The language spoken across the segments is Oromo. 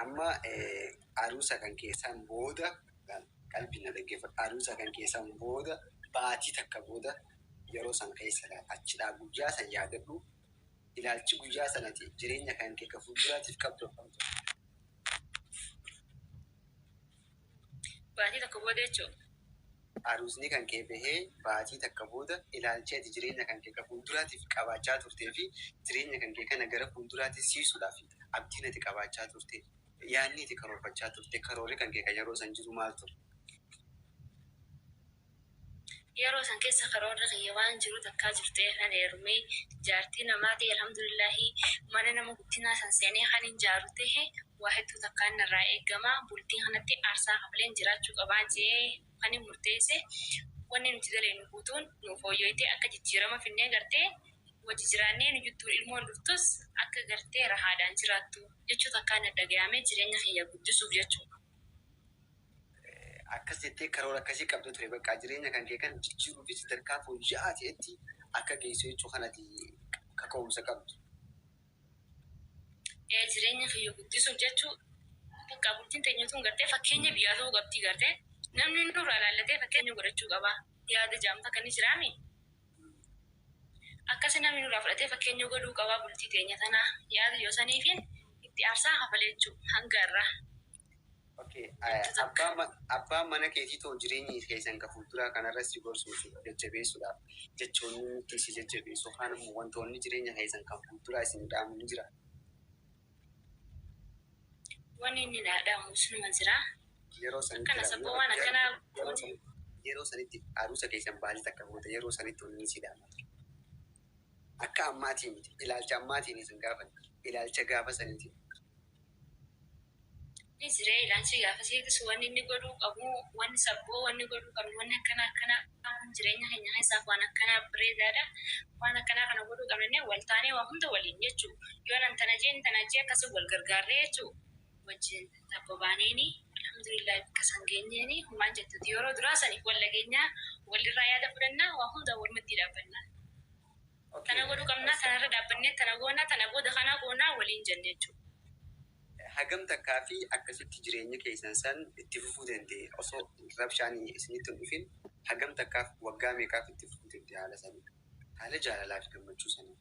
Amma aruusa kan keessaan booda qalbii na dhaggeeffadhu. Aruusa kan keessaan booda baatii takka booda yeroo san keessa achidhaa guyyaa san yaadadhu. Ilaalchi guyyaa sanati jireenya kan kee fuulduraatiif qabdu. Baatii takka booda jechuudha. Aruusni kan kee bahee baatii takka booda ilaalchi ati jireenya kan kee fuulduraatiif qabaachaa turtee fi jireenya kan kee kana gara fuulduraatti siisuudhaaf abdiin ati qabaachaa turte yaadni ati karoorfachaa turte karoorri kan kee yeroo san jiru maal ture? Yeroo san keessa karoorri kiyya waan jiru takkaa jirtee kan heerumee jaartii namaati alhamdulillahi mana nama guddinaa san seenee kan hin jaaru ta'e waa hedduu takkaan irraa eegama bultii kanatti aarsaa kafaleen jiraachuu qabaa jee kan hin murteesse wanni nuti daleenu guutuun nuuf hooyyooytee akka jijjiirama finnee gartee wajji jiraannee nu juttuun ilmoon dhuftus akka gartee rahaadhaan jiraattu jechuu takkaan dhaga'amee jireenya kiyya guddisuuf jechuudha. Akkas jettee karoora akkasii qabdu ture bakka jireenya kan kee kan jijjiiruu fi sadarkaa fooyya'aa ta'etti akka geessu jechuu kanatti kaka'umsa qabdu. Jireenya kiyya guddisuuf jechuu bakka bultiin teenyatuun gartee fakkeenya biyyaa ta'uu qabdii gartee namni nurraa ilaallatee fakkeenya godhachuu qaba. Yaada jaamta kan jiraami. Akkasii namni nurraa fudhatee fakkeenya godhuu qabaa bultii teenya tanaa yaada yoo saniifiin itti aarsaa kafalee jechuudha hanga irraa. Abbaan mana keetii ta'u jireenyi keessan kan fuulduraa kanarra si gorsuu fi jajjabeessuudhaaf jechoonni nuti si jajjabeessu yookaan immoo wantoonni jireenya keessan kan fuulduraa isin dhaamu ni jira. Wanni inni dhaamu sunuma jira. Yeroo sanitti aruusa keessan baatii takka booda yeroo sanitti wanni si dhaama. Akka ammaatiin miti ilaalcha ammaatiin isin gaafatan ilaalcha gaafa saniiti. Siree ilaalchi gaafa seetis wanni inni godhuu qabu wanni sabboo wanni godhuu qabu wanni akkana jireenya keenya keessaaf waan akkana bareedaadha waan akkana kana godhuu qabnee wal taanee waa hunda waliin jechuudha yoo nan tana jee akkasii wal gargaarree jechuudha wajjin tapha baaneeni alhamdulillah bakka san geenyeeni humaan jettuti yeroo duraa saniif wal lageenyaa walirraa yaada fudhannaa waa hunda walumatti dhaabbannaa. Tana godhuu qabnaa tanarra dhaabbannee tana goonaa tana booda kana goonaa waliin jenne jechuudha. Hagam takkaa fi akkasitti jireenya keessan san itti fufuu danda'e osoo rabshaan isinitti hin dhufin hagam takkaaf waggaa meeqaaf itti fufuu danda'e haala sanii haala jaalalaa fi gammachuu sanii.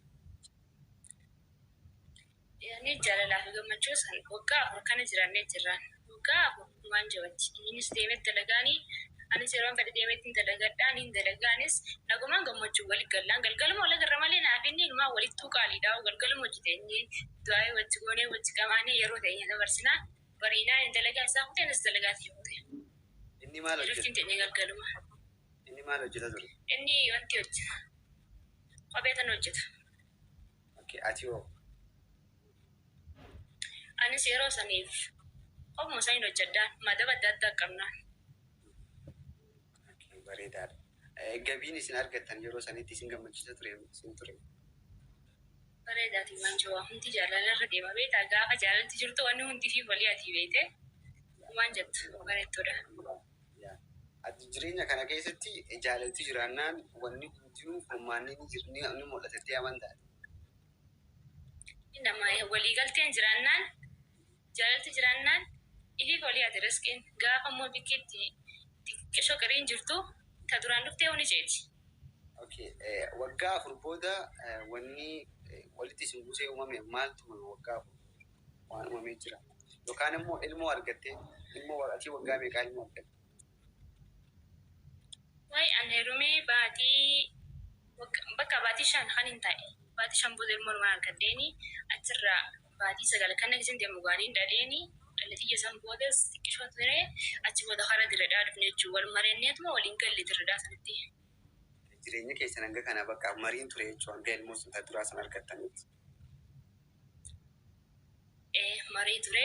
Yaani jaalalaa fi gammachuu sanii waggaa afur kana jiraannee jirraan waggaa afur waan jawatti innis deemetti dalagaanii anis yeroo fedhe deemetti hin dalagadhaan hin dalagaanis nagumaan gammachuu walit gallaan galgaluma wal agarra malee naaf inni ilmaa walittuu qaaliidhaa galgaluma hojjeteenye du'aayee wajji goonee wajji qamaanee yeroo ta'e dabarsinaa bariinaa hin dalagaa isaa hutee anas dalagaati yoo ta'e. Inni maal hojjeta? Luftiin teenye galgaluma. Inni maal hojjeta ture? Inni wanti hojjeta. Kophee tan hojjeta. Ati hoo? Anis yeroo saniif kophuma saniin hojjedhaan madaba adda addaa qabnaan. Bareedaadha. Gabiin isin argattan yeroo sanitti isin gammachiisa ture isin ture. Bareedaati waan jiru hundi jaalalarra deema beektaa gaafa jaalalti jirtu wanni hundi fi walii ati beekte waan jettu bareettudha. Ati jireenya kana keessatti jaalalti jiraannaan wanni hundinuu furmaanni ni mul'atetti amantaa. Nama waliigalteen jiraannaan jaalalti jiraannaan ifi walii ati riskiin gaafa immoo bikkeetti xiqqishoo qariin jirtu ta duraan dhuftee huni jeeti. Waggaa afur booda wanni walitti isin buusee uumame maaltu waggaa afur waan uumamee jira yookaan immoo ilmoo argattee ilmoo ati waggaa meeqaa ilmoo argatte? Wayi ani heerumee bakka baatii 5 kan hin ta'e baatii 5 booda ilmoo waan argaddeeni achirraa baatii 9 kan isin deemu gaaniin dhaleeni dhalati keessan boodas xiqqishoo ture achi booda hara diradhaa dhufne jechuun wal mareenneetuma waliin galli diradhaa sanatti. Jireenya keessan hanga kana bakka mariin ture jechuun hanga ilmoo sun duraa san argattanitti. Marii ture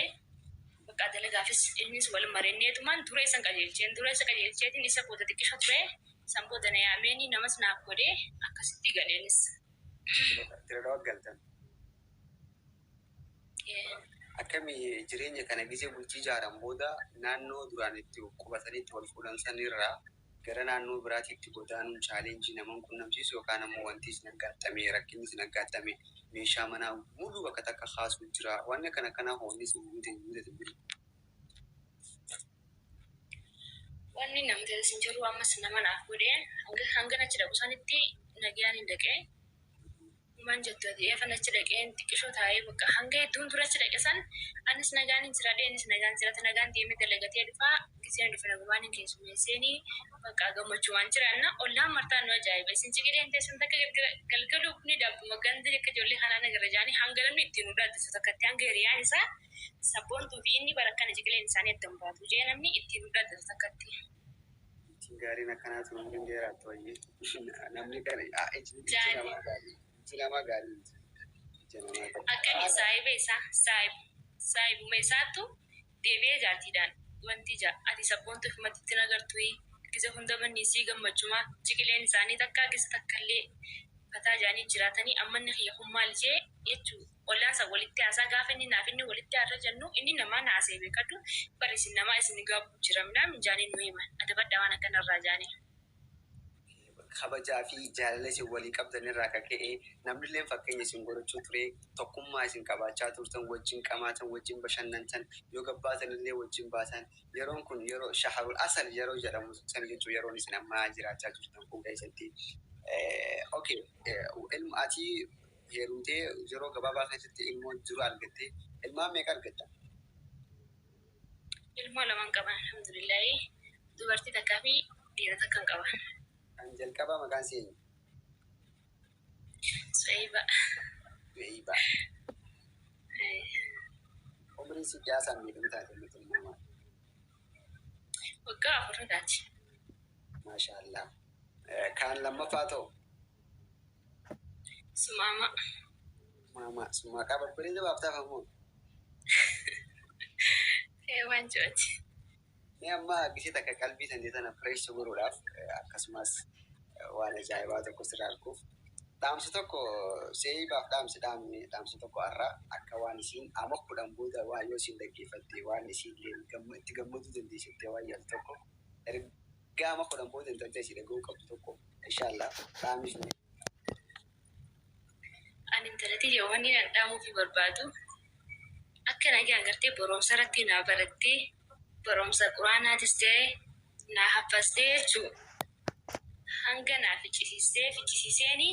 bakka dalagaafis innis wal mareenneetumaan ture isa qajeelcheetiin isa booda xiqqishoo ture san booda na yaameeni namas naaf godhee akkasitti galeenis. Diradhaa galtan. Akkamii jireenya kana gisee bultii ijaaran booda naannoo duraan itti qubatanitti wal fuudhan sanirraa gara naannoo biraatiitti godaanuun chaalenjii naman qunnamsiisu yookaan ammoo wanti isin aggaatame rakkinni isin aggaatame meeshaa manaa muluu bakka takka kaasuu jira wanni kana hoonni isin mudate jiru. Wanni namni isin jiru ammas nama naaf godhee hanga nachi dhabu sanitti nagaan hin dhaqee man jettu eefa nachi dhaqeen xiqqishoo taa'ee bakka hanga hedduun durachi dhaqe san anis nagaan hin jiraadhe innis nagaan jiraata nagaan deemee dalagatee dhufaa giseen dhufe nagumaan hin keessummeesseenii bakka gammachuu waan jiraanna ollaan martaan nu ajaa'iba isin ciqileen teessan takka galgaluu kuni daabbuma gandi akka ijoollee kanaa nagarra jaanii hanga namni ittiin udhaaddisu takkatti hanga hiriyaan isaa sabboontuu fi inni barakkana ciqileen isaanii adda baatu jee namni ittiin udhaaddisu takkatti. Gaariin akkanaatu namni dheeraatti wayyee namni kana nama gaarii akkani saayibuma isaattu deebi'ee jaartiidhaan wanti ati sabboontuuf matitti nagartuu gisa hunda manniisii gammachumaa ciqileen isaanii takkaa gisa takkallee fataa jaanii jiraatanii ammanni hiyyahummaa lijee jechuu ollaansa walitti haasaa gaafa inni naaf inni walitti haarra jennu inni namaa naasee beekadhu barisin namaa isin gaabuu jiramnaa minjaanii nu himan adabadhaa waan akkanarraa jaanii. Kabajaa fi jaalala isin walii qabdan irraa akka ka'e namni illee fakkeenya isin godhachuu ture tokkummaa isin qabaachaa turtan wajjin qamaatan wajjin bashannantan yoo gabbaatan illee wajjin baatan yeroon kun yeroo shaharul asal yeroo jedhamu san jechuu yeroon isin ammaa jiraachaa turtan kun keessatti. Okay, ilma ati heerumtee yeroo gabaabaa keessatti ilmoo jiru argattee ilmaan meeqa argatta? Ilmoo lamaan qaban alhamdulillahi dubartii takkaa fi dhiira takkan qaban. Anjel kaba makan sini. Suaiba. Suaiba. Umri si biasa ni kita ada tu nama. Wagga afur dachi. Masya Allah. Kan lama fato. Sumama. Mama, semua kabar beri jawab tak kamu? Hewan cuaci. Ni amma gisi takka qalbii san sana fresh goruudhaaf akkasumas waan ajaa'ibaa tokko siraalkuuf dhaamsi tokko seeyibaaf dhaamsi tokko har'a akka waan isiin ama kudhan booda waan yoo isiin dhaggeeffatte waan isiin itti gammaduu dandeessitte waan yaadu tokko ergaa ama kudhan booda hin tante isii dhaga'uu qabdu tokko inshaallah dhaamni sun. Ani intalatti yoo wanni dhaamuuf barbaadu akka nagaan gartee boronsa irratti naa barattee barumsa quraanaatis ta'e naa haffastee jechuudha. Hanga naa ficcisiiseeni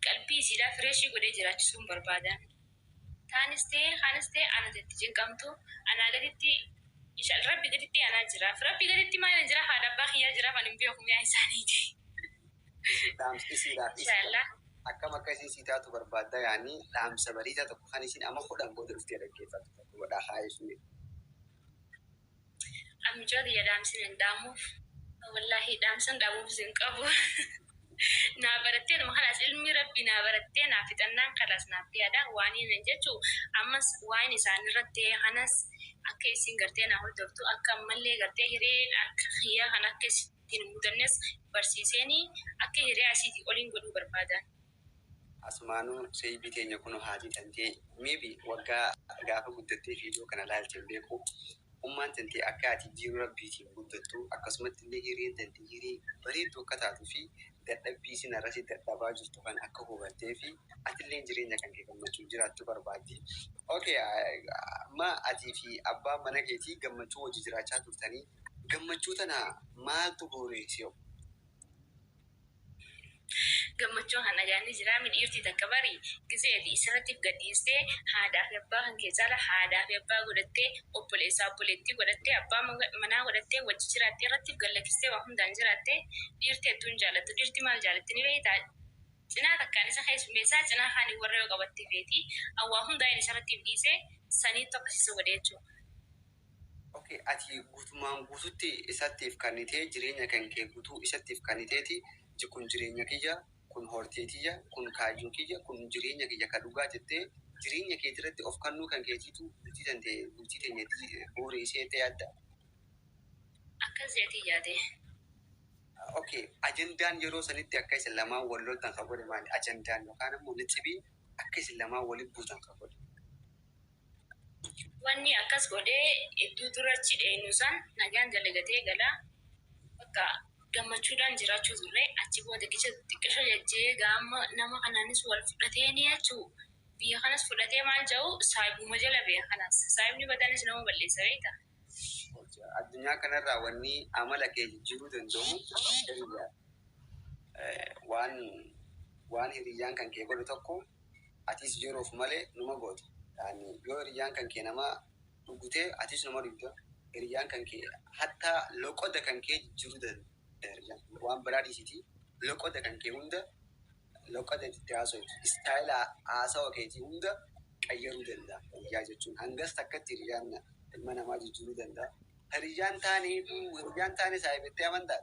qalbii isiidhaa fireeshii godhee jiraachisuun barbaadan. Taanis ta'e anatti cinqamtu anaa gaditti rabbi gaditti anaa jiraaf. Rabbi gaditti maal jira haadha abbaa kiyyaa jiraaf ani hin beeku miyaa isaaniiti. Inshaallah. Akkam akkasii si taatu barbaadda yaani dhaamsa bariisaa tokko kan isin amma kudhan booda dhuftee dhaggeeffatu tokko godhaa haayisuu. Amjad ya damsin yang damu, wallahi damsan damu bisin kabu. Na baratte no halas ilmi rabbi na baratte na fitannan kalas na tiada wani nan jechu ammas wani san ratte hanas akai sin garte na hordoftu akka malle garte hire akka khiya hanake sin mudannes barsiseni akka hire asiti olin godu barbadan. Asmaanu sai bitenya kuno haji tante maybe wagga gafa guddatte video kana laalchin beeku. Ummaan tantee akka ati jiru rabbiitiin guddattu akkasumatti illee hiriyeen tantee hirii bareedduu akka taatuu fi dadhabbii isin irratti dadhabaa jirtu kan akka hubattee fi atillee jireenya kan kee gammachuu jiraattu barbaaddi. Okay, ma atii fi abbaan mana keetii gammachuu hojii jiraachaa turtanii gammachuu tana maaltu booreessee? Gammachuun hana jaanii jira midhiirtii takka barii giseeti isirratti gadhiistee haadhaa fi abbaa kan keessaa haadhaa fi abbaa godhattee obboleettii godhattee abbaa manaa godhattee wajji jiraattee irratti gallakkistee waa hundaan jiraattee dhiirtii hedduun jaalattu dhiirtii maal jaallatti ni beektaa cinaa takkaan isa keessummeessaa cinaa kaanii warra yoo qabattee feetii awwaa hundaan isarratti dhiisee saniitti akkasiisa godhee jechuudha. Okay, ati guutumaan guututti isattiif kannitee jireenya kan kee guutuu isattiif kanniteeti kun jireenya kiyya kun horteetiyya kun kaayyoo kiyya kun jireenya kiyya ka dhugaa jettee jireenya kee irratti of kannuu kan keetiitu bultii tantee bultii teenya booreessee ta'e adda. Akkas jeetii yaade. Okay, ajandaan yeroo sanitti akka isin lamaan wal loltan kan godhe maali? Ajandaan yookaan immoo nixibiin akka isin lamaan waliin buutan kan godhe. Wanni akkas godhee iddoo durachi dheenyu san nagaan dalagatee galaa bakka gammachuudhaan jiraachuu turre achi booda xiqqisho jechee gaama nama kanaanis wal fudhatee ni jechuu biyya kanas fudhatee maal jedhu saayibuma jala biyya kanas saayibni badaanis nama balleessa beekta. Addunyaa kanarraa wanni amala kee jijjiiruu danda'u hiriyaa. Waan hiriyyaan kan kee godhu tokko atis yeroof malee numa goote. Yoo hiriyyaan kan kee nama dhugutee atis nama dhugda. Hiriyyaan kan kee hatta loqoda kan kee jijjiiruu danda'a. Waan biraa dhiisiti loqoda kan kee hunda loqoda itti haasa'u istaayila haasawaa keetii hunda qayyaruu danda'a. Hiriyaa jechuun hangas takkatti hiriyyaan ilma namaa jijjiiruu danda'a. Hiriyyaan taane saayibettee amantaa?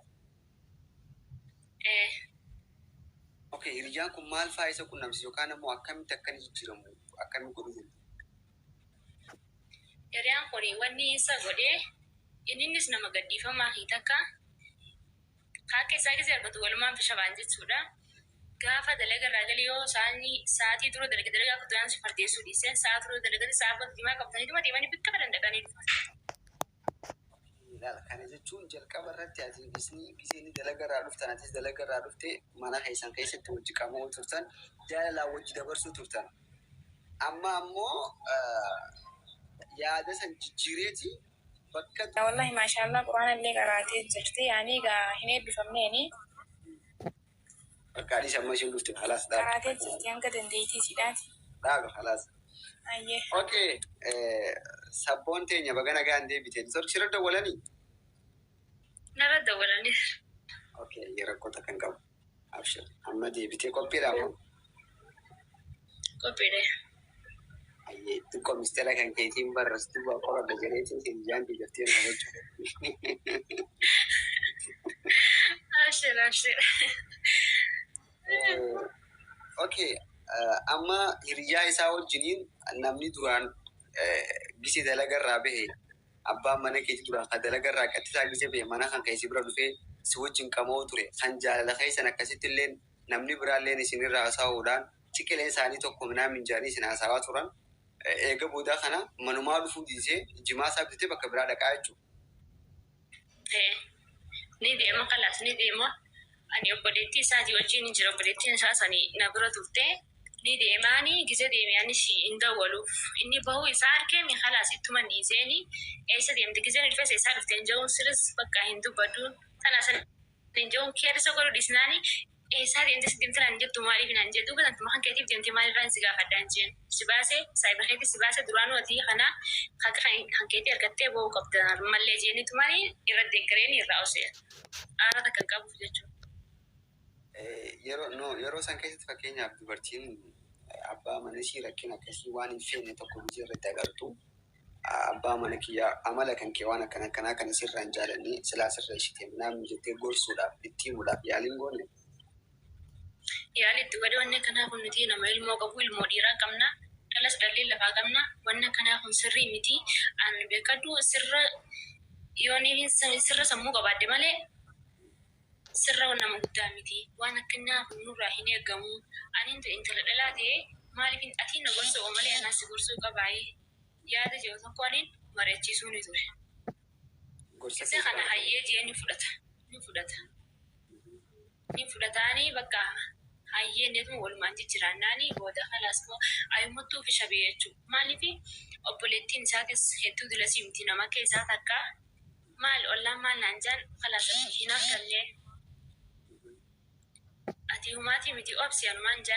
Okay, hiriyyaan kun maal fa'aa isa qunnamsiisa yookaan immoo akkamitti akkani jijjiiramu akkamitti godhuu danda'a? Hiriyaan kun wanni isa godhee innis nama gaddiifamaa fi takka akka isaa gisee argatu walumaan fishabaan jechuudha. Gaafa dalaga irraa galee yoo sa'aatii dura dalaga gaafa duraan si fardeessuu dhiisee sa'a dura dalaga sa'a booda diimaa qabatanii dhuma deemanii bikka dandaqanii dhufu. Kana jechuun jalqaba irratti ati giseen dalaga irraa dhuftan atis dalaga irraa dhuftee mana keessan keessatti wajji qabamoo turtan jaalalaan wajji dabarsuu turtan. Amma ammoo yaada san jijjiireeti bakka. Wallahi maashaallah quraana illee qaraatee jirti yaani egaa hin eebbifamneeni. Bakka adii samma isheen dhufte halaas dhaaba. Qaraatee jirti hanga dandeettii sidhaati. Dhaaba halaas. Ayyee. Okay, sabboon teenya baga nagaan deebitee sirra dawwalanii? Narra dawwalanii. Okay, rakkoo kan qabu. Abshir, amma deebitee qophiidha moo? Qophiidha. Ayyee, xiqqoo mistela kan keetiin barreessituu baaqora adda jedheetiin hiriyyaan deebiftee na gochuu. Abshir. Okay, amma hiriyyaa isaa wajjiniin namni duraan gisee dalaga irraa bahe abbaan mana keetii duraan kan dalaga irraa qattisaa gisee bahe mana kan keessi bira dhufee si wajjin qamoo ture kan jaalala keessan akkasitti illee namni biraalleen isinirraa haasa'uudhaan ciqileen isaanii tokko minaa minjaanii isin haasawaa turan eega boodaa kana manumaa dhufuu dhiisee jimaa isaa bitee bakka biraa dhaqaa jechuudha. Ni deema kalaas ni deema. Ani obboleettii isaatii wajjin hin jira obboleettiin isaa sanii na bira turtee ni deemaanii gisa deemaanis hin dawwaluuf inni bahuu isaa argee kalaas ittuma dhiiseeni eessa deemte giseen ilfeessa isaa dhuftee hin jiruun siris bakka hin dubbadduun kanaas hin jiruun keessa godhu dhiisnaanii eessaa deemte si deemte naan jettu maaliif naan jedhu gudantuma kan keetiif deemte maalirraan si gaafadhaa hin jeen si baasee saayibakeetti si baasee duraan watii kana kan keetii argattee bahuu qabda mallee jeenitumanii irra deeggareen irraa osee aara takka qabuuf jechuudha. Yeroo san keessatti fakkeenyaaf dubartiin abbaa mana ishii rakkina akkasii waan hin feene tokko biyya irratti agartu abbaa mana kiyyaa amala kan kee waan akkanaa kana sirraa hin jaalanne silaa sirra ishitee namni jettee gorsuudhaaf itti himuudhaaf yaaliin goone. Yaali itti godhe wanni kanaaf nuti nama ilmoo qabu ilmoo dhiiraa qabna dhalas dhallee lafaa qabna wanni kanaaf sirrii miti an beekadhu sirra yooniif sirra sammuu qabaadde malee. Sirra nama guddaa miti waan akkanaa nurraa hin eegamu ani intala dhalaa ta'e maaliif ati na gorsuu malee anaas gorsuu qabaayee yaada jiru tokko waliin mari'achiisuu ni ture. Isa kana hayyee jee ni fudhataanii bakka hayyee neetuma walumaan jijjiiraannaanii booda kalaas moo ayyummattuu fi shabee jechuudha. Maaliif obboleettiin isaatis hedduu dilasii miti nama keessaa takka maal ollaan maal naan jaan kalaas hin haftallee. Ati humaatii miti obsi anumaan jaan.